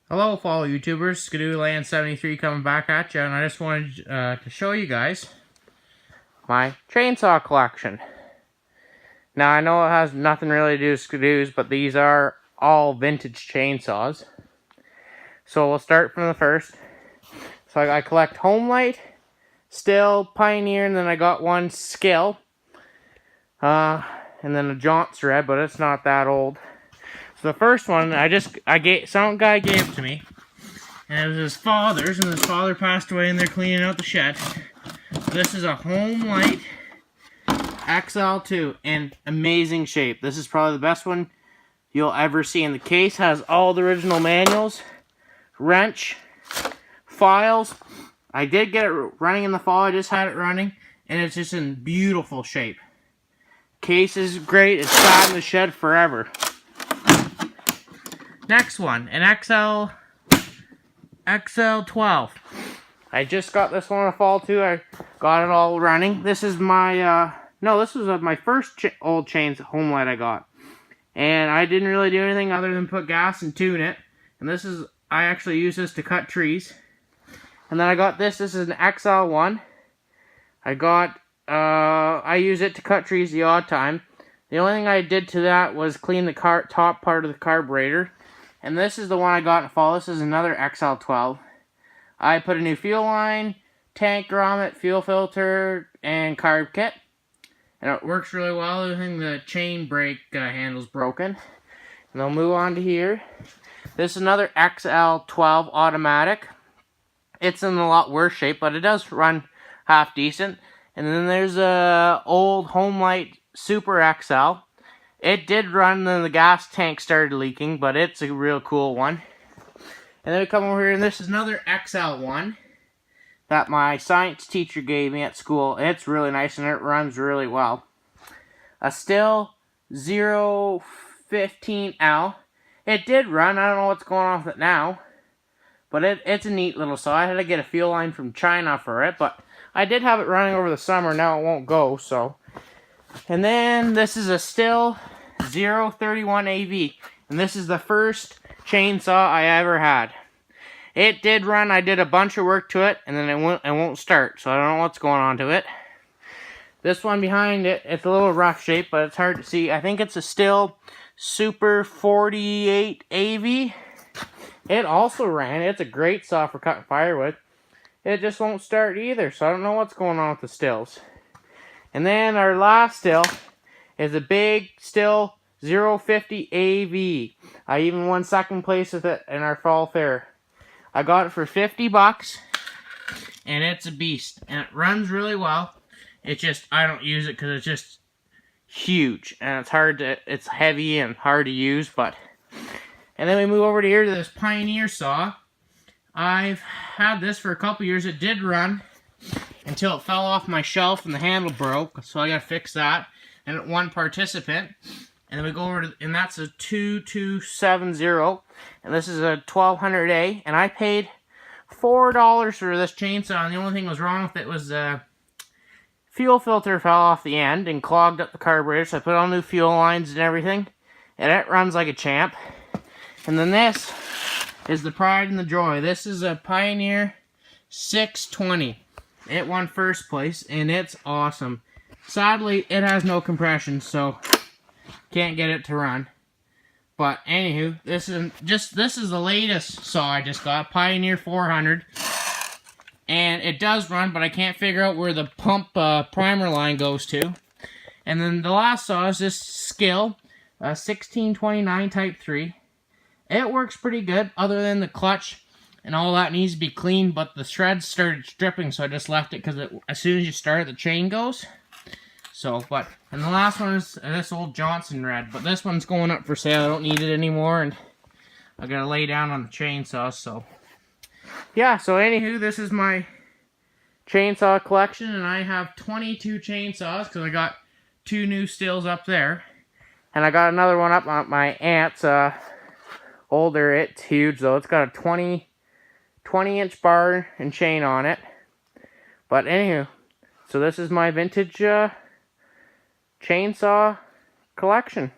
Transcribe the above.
Hello, fellow YouTubers. SkidooLand73 coming back at you, and I just wanted to show you guys my chainsaw collection. Now, I know it has nothing really to do with Skidoos, but these are all vintage chainsaws. So we'll start from the first. So I collect Homelite, Stihl, Pioneer, and then I got one Skil. And then a Johnson Red, but it's not that old. So the first one, some guy gave it to me, and it was his father's, and his father passed away, and they're cleaning out the shed. This is a Homelite XL2 in amazing shape. This is probably the best one you'll ever see. And the case has all the original manuals, wrench, files. I did get it running in the fall. I just had it running, and it's just in beautiful shape. Case is great. It's sat in the shed forever. Next one, an XL12. I just got this one in the fall too. I got it all running. This is my, this was my first old chains Homelite I got. And I didn't really do anything other than put gas and tune it. And I actually use this to cut trees. And then I got this is an XL1. I use it to cut trees the odd time. The only thing I did to that was clean the top part of the carburetor. And this is the one I got in the fall. This is another XL12. I put a new fuel line, tank grommet, fuel filter, and carb kit. And it works really well. I think the chain brake handle's broken. And I'll move on to here. This is another XL12 automatic. It's in a lot worse shape, but it does run half decent. And then there's a old Homelite Super XL. It did run, then the gas tank started leaking, but it's a real cool one. And then we come over here, and this is another XL1 that my science teacher gave me at school. It's really nice, and it runs really well. A Stihl 015L. It did run. I don't know what's going on with it now, but it's a neat little saw. I had to get a fuel line from China for it, but I did have it running over the summer. Now it won't go, so. And then this is a Stihl 031 AV. And this is the first chainsaw I ever had. It did run. I did a bunch of work to it, and then it won't start. So I don't know what's going on to it. This one behind it, it's a little rough shape, but it's hard to see. I think it's a Stihl Super 48 AV. It also ran. It's a great saw for cutting firewood. It just won't start either, so I don't know what's going on with the Stihls. And then our last Stihl is a big Stihl 050 AV. I even won second place with it in our fall fair. I got it for $50, and it's a beast. And it runs really well. I don't use it because it's just huge. And it's heavy and hard to use, but. And then we move over to here to this Pioneer saw. I've had this for a couple years. It did run until it fell off my shelf and the handle broke, so I gotta fix that. And one participant. And then we go over to, and that's a 2270, and this is a 1200A, and I paid $4 for this chainsaw, and the only thing that was wrong with it was the fuel filter fell off the end and clogged up the carburetor, so I put on new fuel lines and everything, and it runs like a champ. And then this is the pride and the joy. This is a Pioneer 620. It won first place, and it's awesome. Sadly, it has no compression, so can't get it to run. But anywho, this is the latest saw I just got, Pioneer 400, and it does run, but I can't figure out where the pump primer line goes to. And then the last saw is this Skil 1629 Type 3. It works pretty good, other than the clutch and all that needs to be cleaned, but the threads started stripping, so I just left it because as soon as you start it, the chain goes. So, and the last one is this old Johnson Red, but this one's going up for sale. I don't need it anymore, and I gotta lay down on the chainsaw, so. Yeah, so anywho, this is my chainsaw collection, and I have 22 chainsaws, because I got 2 new Stihls up there. And I got another one up on my aunt's, older. It's huge, though. It's got a 20-inch bar and chain on it. But anywho, so this is my vintage chainsaw collection.